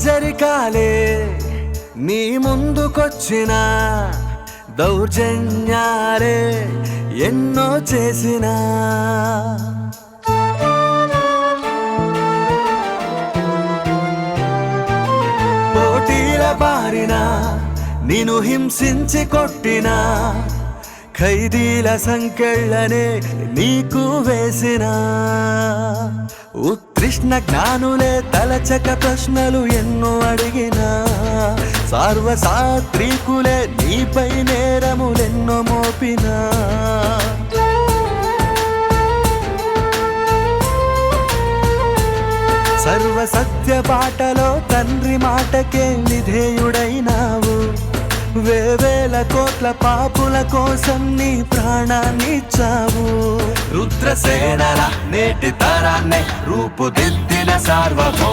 రాజరికాలే నీ ముందుకొచ్చిన దౌర్జన్యాలే ఎన్నో చేసినా పోటీల బారిన నిన్ను హింసించి కొట్టినా ఖైదీల సంకెళ్ళనే నీకు వేసిన ఉత్కృష్ణ జ్ఞానులే తలచక ప్రశ్నలు ఎన్నో అడిగినా సార్వసాత్రికులే నీపై నేరములెన్నో మోపినా సర్వసత్య బాటలో తండ్రి మాటకే విధేయుడైనావు వేవేల కోట్ల పాపుల కోసం నీ ప్రాణాన్ని ఇచ్చావు రుద్రసేనల నేటి తరాన్నే రూపుదిద్దిన సార్వభౌమ